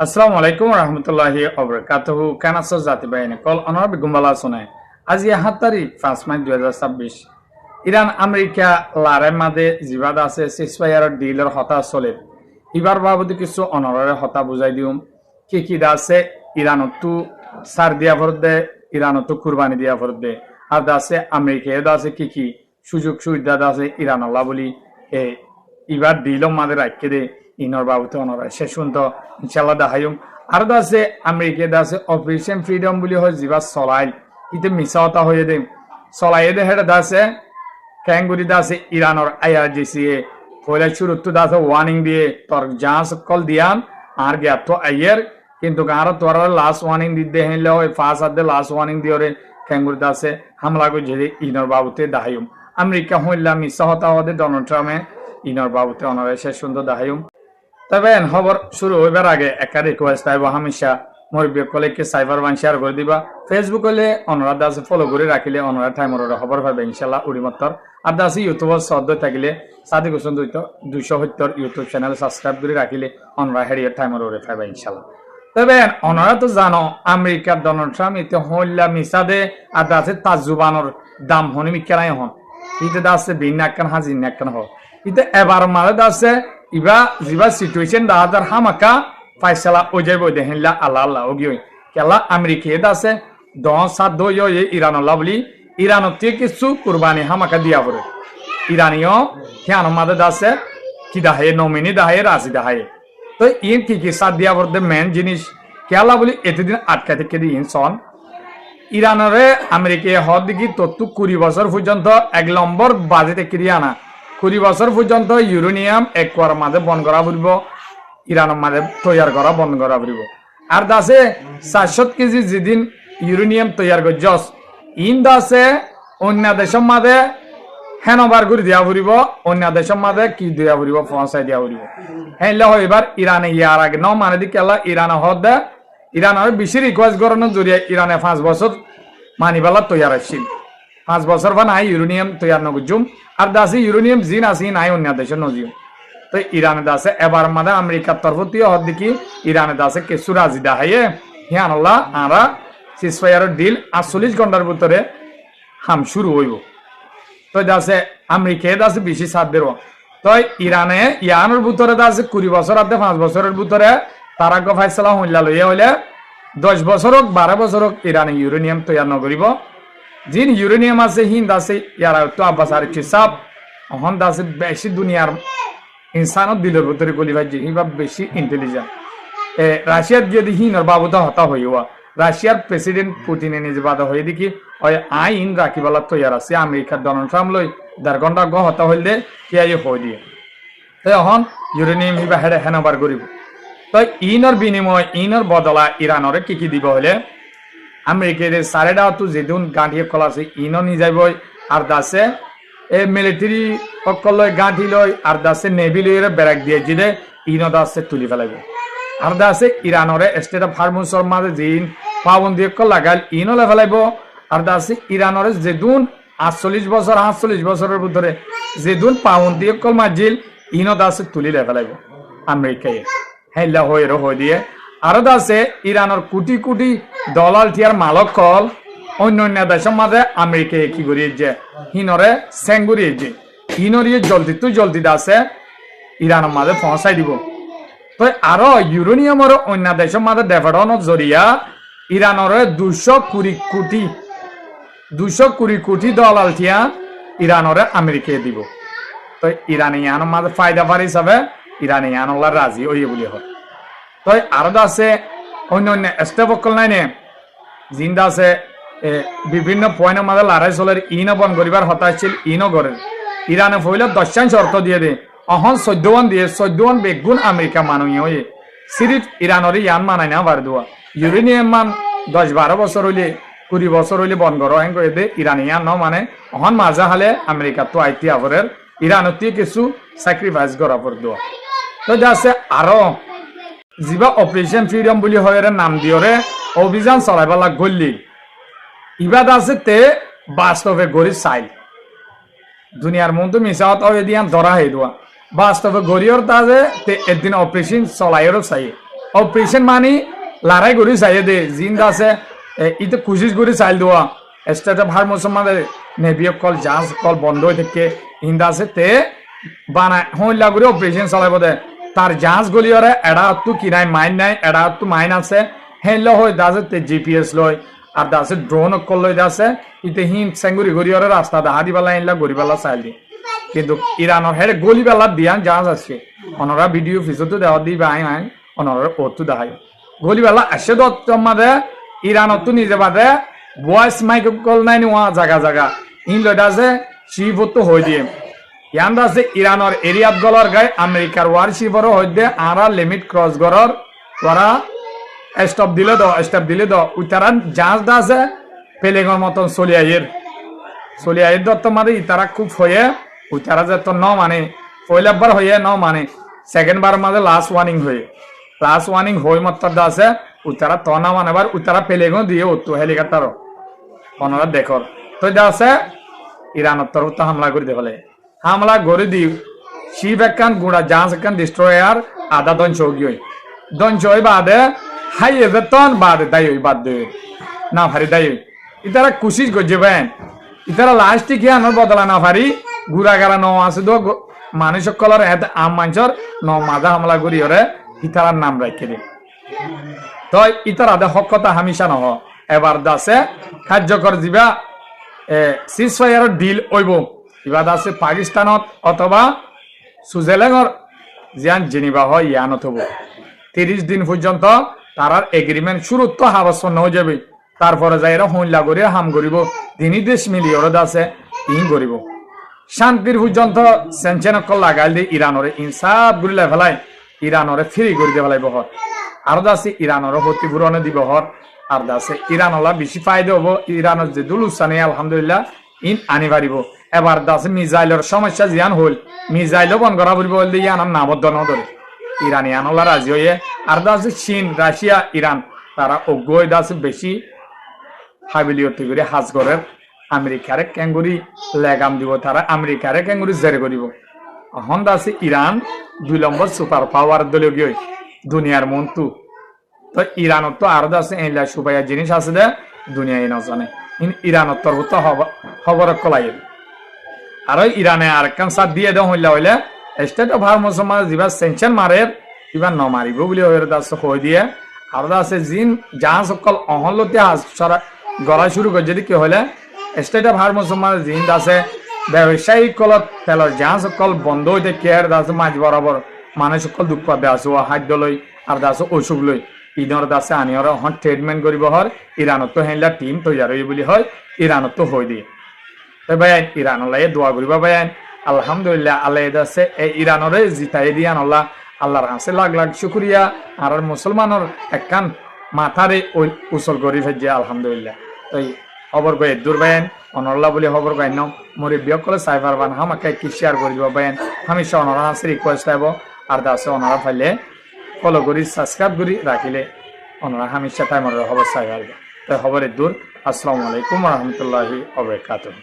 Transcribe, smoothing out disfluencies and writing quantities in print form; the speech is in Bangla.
আসসালামু আলাইকুম রহমতুল্লাহি ওবরাকাতুহু কেন আছো জাতি বাহিনী কল অনর বেগুম্বালা শোনায় আজি 7 তারিখ 5 মার্চ 2026 ইরান আমেরিকা লারের মাঝে জিবাদ আছে সিসফায়ার ডিলের হতা চলে এবার বাবদ কিছু অনরের হতা বুঝাই দিম কি আছে ইরানতো সার দিয়া ভর দে ইরানতো কুরবানি দিয়া ভর দে আর আছে আমেরিকা আছে কি সুযোগ সুবিধা আছে ইরান আল্লাহ বলি এবার ডিল মাঝে রাখকে দে ইনর বাবুতে অনরা শেষ পর্যন্ত ইনশাল্লাহ দেখাইম আর আছে আমেরিকা আছে অপারেশন ফ্রিডম বলি হয় যা চলাই ইতে মিশাওতা হয়ে দে চলাই দে হেটা আছে ক্যাঙ্গুরি আছে ইরানর IRGC পয়লা শুরুতে আছে ওয়ার্নিং দিয়ে তোর জাহাজ কল দিয়ান আর গিয়া তো আইয়ের কিন্তু আর তোর লাস্ট ওয়ার্নিং দিতে হেলে হয় ফাঁস আদে লাস্ট ওয়ার্নিং দিয়ে ক্যাঙ্গুরি আছে হামলা করে যে ইনর বাবুতে দেখাইম আমেরিকা হইলা মিশাওতা হতে ডোনাল্ড ট্রাম্পে ইনর বাবুতে অনরা শেষ সুন্দর দেখাইম তবে খবর শুরু হইবার আগে একটা রিকোয়েস্ট আইব হামেশা মরবি কলেকে সাইবার বান শেয়ার করে দিবা ফেসবুক হলে অনুরাধ আছে ফলো করে রাখিলে অনুরাধ টাইমর খবর পাবে ইনশাল্লাহ উড়িমত্তর আর আছে ইউটিউবর সদ্য থাকিলে Sadiq Hossain 270 YouTube channel subscribe করে রাখিলে অনুরাধ হেরিয়ার টাইমর পাবে ইনশাল্লাহ তবে অনুরাধ তো জানো আমেরিকার ডোনাল্ড ট্রাম্প ইতে হইলা মিসাদে আর আছে তাজুবানোর দাম হনি মিকেরাই হন ইতে আছে বিন নাকান হাজির নাকান হ ইতে এবার মারে আছে ইবা জিবা সিচুয়েশন দা হাজার হামাকা ফাইসালা ও যাইব দেহিনলা আল্লাহ আল্লাহ ওগিও কেলা আমেরিকা আছে 10-7 দো ইরান আল্লাহ বলি ইরানতে কিছু কুরবানি হামাকা দিয়া পড়ে ইরানিও হিয়ান মাদে আছে কি দাহে নমিনি দাহে রাজি দাহে তো ইন কি সাথ দিয়া পড়ে মেন জিনিস কেলা বলি এতদিন আটকা থেকে দি ইনসন ইরানরে আমেরিকা হদ দিকে তত্তু 20 বছর পর্যন্ত 1 নম্বর বাজেটে কিরিয়া না 20 বছর পর্যন্ত ইউরেনিয়াম একবার মাঝে বন করা ফুরব ইরানের মাঝে তৈয়ার করা বন্ধ করা ফুরব আর দাসে 700 কেজি যেদিন ইউরেনিয়াম তৈয়ার করছস ইন দাসে অন্য দেশের মাঝে হেনবার করে দিয়া ফুরিব অন্য দেশের মাঝে কি দিয়া ফুরিব পৌঁছাই দিয়া ফুরিব হেলে হয় এবার ইরানে ইয়ার আগে ন মানে দি কেলা ইরান হদ ইরানের বেশি রিকোয়েস্ট করানোর জরিয়ে ইরানে 5 বছর মানিবালা তৈয়ার আসছিল 5 বছর বা নাই ইউরেনিয়াম তৈয়ার নগুজুম আর দাসে ইউরেনিয়াম জিন আসি নাই অন্য দেশের নজিও তো ইরানে দাসে এবার মাদে আমেরিকার তরফতীয় হদ দেখি ইরানে দাসে কিছু রাজি দেখাইয়ে হিয়ানল্লাহ আরা সিসফায়ার ডিল 48 ঘন্টার ভিতরে হাম শুরু হইব তো দাসে আমেরিকায় দাসে বেশি সাথ দেব তো ইরানে ইয়ানোর ভিতরে দাসে 20 বছর আদে 5 বছরের ভিতরে তারা গো ফাইসলা হইলা লইয়া হইলে 10 বছর হোক 12 বছর হোক ইরানে ইউরেনিয়াম তৈয়ার নকরিব জিন ইউরেনিয়াম আছে হিন্দ আছে ইয়ারা তো আব্বাসার হিসাব হন আছে বেশি দুনিয়ার ইনসানত দিলের ভিতরে গলি ভাই হিবা বেশি ইন্টেলিজেন্ট রাশিয়ার গিয়ে দেখি হিনর বাবুদা হতা হইয়া রাশিয়ার প্রেসিডেন্ট পুতিনে নিজে বাধা হয়ে দেখি ওই আইন রাখিবালা তৈয়ার আছে আমেরিকার ডোনাল্ড ট্রাম্প লই 1.5 ঘন্টা গ হতা হইলে কি আই হই দিয়ে তো এখন ইউরেনিয়াম হিবা হেডে হেনবার করিব তো ইনর বিনিময় ইনর বদলা ইরানরে কি দিব হলে আমেরিকার সারেডা তো যেদিন গাঁঠিয়ে খোলা আছে ইনো নি যাইব আর দাসে মিলিটারি অকল গাঁঠি লয় আর দাসে নেভি লইরে ব্যারাক দিয়ে জিদে ইনো দাসে তুলি ফেলাইব আর দাসে ইরানরে স্টেট অফ হারমুসর মাঝে জিন পাবন্দি অকল লাগাল ইনো লে ফেলাইব আর দাসে ইরানরে যেদিন 48 বছর 48 বছরের ভিতরে যেদিন পাবন্দি অকল মাজিল ইনো দাসে তুলি লে ফেলাইব আমেরিকায় হেল্লা হয়ে দিয়ে আর আছে ইরানের কোটি কোটি ডলার টিয়ার মালক কল অন্য দেশের মাঝে আমেরিকায় কি করিয়েছে হিনরে সেঙ্গুরিয়েছে হিনরিয়ে জলদি আছে ইরানের মাঝে পৌঁছাই দিব তো আরো ইউরেনিয়ামের অন্য দেশের মাঝে ডেভেলপমেন্ট জরিয়া ইরানের 220 কোটি ডলার টিয়া ইরানরে আমেরিকায় দিব তো ইরানিয়ানের মাঝে ফায়দা পার হিসাবে ইরানিয়ানলা রাজি ওই বলি হয় তো আরো আছে অন্য স্টেপকল নাই নে জিন্দা আছে বিভিন্ন পয়েন্টের মাঝে লড়াই চলে ইনো বন করিবার হতা ছিল ইনো করে ইরানে ফইলে 10 শর্ত দিয়ে দে অহন 14 দিয়ে 14 বেগুন আমেরিকা মানুষ হয়ে সিরিফ ইরানরে ইয়ান মানাই না বার দুয়া ইউরেনিয়াম মান 10-12 বছর হইলে 20 বছর হইলে বন করো হেন করে দে ইরানিয়ান ন মানে অহন মাজা হালে আমেরিকা তো আইতি আবরের ইরানতে কিছু স্যাক্রিফাইস করা পর দুয়া তো যাচ্ছে আরো জিবা অপারেশন ফ্রিডম বলি হয় নাম দিয়রে অভিযান চলাইবালা গল্লি ইবাদ আছে তে বাস্তবে গড়ি চাই দুনিয়ার মন তো মিশাওয়াত হয়ে দিয়ান ধরা হয়ে দেওয়া বাস্তবে গড়িয়র তাজে তে একদিন অপারেশন চলাইয়েরও চাই অপারেশন মানে লড়াই করে চাইয়ে দে জিন্দা আছে ইতে কোশিশ করে চাইল দেওয়া স্টেট অফ হারমোস মানে নেভিয় কল জাহাজ কল বন্ধ হয়ে থেকে হিন্দা আছে তে বানায় হইলা করে অপারেশন চালাইব দে তার জাহাজ গলিয়রে এডা তো কিনাই মাইন নাই এডা তো মাইন আছে হেল হই দাসে তে জিপিএস লয় আর দাসে ড্রোন কল লই দাসে ইতে হিন সেঙ্গুরি গরিয়রে রাস্তা দাহা দিবালা ইনলা গরিবালা চাইল দি কিন্তু ইরানের হেরে গলিবেলা দিয়ান জাহাজ আছে অনরা ভিডিও ফিসতো দেওয়া দিবে আই আই অনরা ওতু দেখাই গলিবেলা আসে দত্ত মাদে ইরানত তো নিজে বাদে ভয়েস মাইক কল নাই ওয়া জায়গা জায়গা ইন লইডা আছে শিবত হই দিয়ে ইয়ান্ডা আছে ইরানের এরিয়াত গলর গায় আমেরিকার ওয়ারশিপর হইদে আরা লিমিট ক্রস গরর ওরা স্টপ দিলে দ উতারান জাহাজ দা আছে পেলেগর মতন চলিয়াইয়ের দত্ত মাদে ইতারা খুব হয়ে উতারা যে তো ন মানে পয়লাবার হয়ে ন মানে সেকেন্ড বার মাঝে লাস্ট ওয়ার্নিং হই মাত্র দা আছে উতারা তো না মানে বার উতারা পেলেগো দিয়ে উত্তু হেলিকপ্টার অনরা দেখর তো দা আছে ইরানের তরফ তো হামলা করে দেখলে হামলা করে দি শিব একান গুড়া জাহাজ একান ডিস্ট্রয়ার আধা দঞ্চ হই বাদে হাই এবেতন বাদে দাই বাদ দে না ভারি দাই ইতারা কোশিশ করছে বেন ইতারা লাস্টে কি আনার বদলা না ভারি গুড়া গালা ন আছে দো মানুষ সকলের এত আম মানুষের ন মাজা হামলা করি ওরে ইতারার নাম রাখে দে তো ইতারা দে হক কথা হামিশা নহ এবার দাসে কার্যকর দিবা সিজফায়ার ডিল হইব এবার দাসে পাকিস্তানত অথবা সুইজারল্যান্ডর জিয়ান জেনিবা হয় ইয়ানত হব 30 দিন পর্যন্ত তারার এগ্রিমেন্ট শুরু তো হাবাসন হয়ে যাবে তারপরে যাইরা হইলা করে হাম করিব তিনি দেশ মিলিয়ে ওরা দাসে ইন করিব শান্তির পর্যন্ত সেনচেনকল লাগাই দিয়ে ইরানরে ইনসাফ গুলিলে ফেলাই ইরানরে ফ্রি করে দিয়ে ফেলাইব হর আর দাসে ইরানরে ক্ষতিপূরণে দিব হর আর দাসে ইরানলা বেশি ফায়দা হবো ইরানের যে দুলুসানি আলহামদুলিল্লাহ ইন আনি পারিব এবার দাসে মিসাইলের সমস্যা জিয়ান হল মিসাইলও বন করা বলবো বলতে ইয়ান নাবদ্ধ নধরে ইরানিয়ানলা রাজি হয়ে আর দাসে চীন রাশিয়া ইরান তারা অজ্ঞ দাসে বেশি হাবিলিয়তি করে হাজ করে আমেরিকারে ক্যাঙ্গুরি লেগাম দিব তারা আমেরিকারে ক্যাঙ্গুরি জেরে করিব এখন আছে ইরান 2 নম্বর সুপার পাওয়ার দলীয় দুনিয়ার মন্তু তো ইরানত তো আর আছে এইলা সুবাইয়া জিনিস আছে দে দুনিয়ায় না জানে ইরানত তরফ তো খবর কলাই আর ইরানে আর কান সাথ দিয়ে দেওয়া হইলে স্টেট অফ হারমোস যিবা সেনশন মারে কিবা ন মারিব বলে হয়ে দাস হয়ে দিয়ে আর আছে জিন জাহাজ সকল অহলতে গড়া শুরু করে যদি কি হলে স্টেট অফ হারমোস জিন আছে ব্যবসায়িক কলত তেলের জাহাজ সকল বন্ধ হইতে কেয়ার দাস মাঝ বরাবর মানুষ সকল দুঃখ পাবে আছো খাদ্য লই আর দাস অসুখ লই ইনর দাসে আনিয়র হন ট্রিটমেন্ট করিব হর ইরানত তো হেলা টিম তৈয়ার হই বলি হয় ইরানত তো হই দিয়ে তো ভাই ইরানলাই দোয়া করিবা ভাই আলহামদুলিল্লাহ আল্লাহ দাসে এই ইরানরে জিতাই দিয়ান আল্লাহ আল্লাহর কাছে লাখ লাখ শুকরিয়া আর মুসলমানের একখান মাথারে উসল করি ফেজে আলহামদুলিল্লাহ এই খবর কয়ে দূর বাইন অনল্লা বলে খবর কয় নাম মোরে বিয়কলে সাইবার বান আমাকে কি শেয়ার করে দিব বাইন আমি সে অনরা আছে রিকোয়েস্ট আইব আর দাসে অনরা ফাইলে ফলো করি সাবস্ক্রাইব করি রাখিলে অনরা হামেশা টাইমর খবর সাইবার তো খবরের দূর আসসালামু আলাইকুম ওয়া রাহমাতুল্লাহি ওয়া বারাকাতুহু।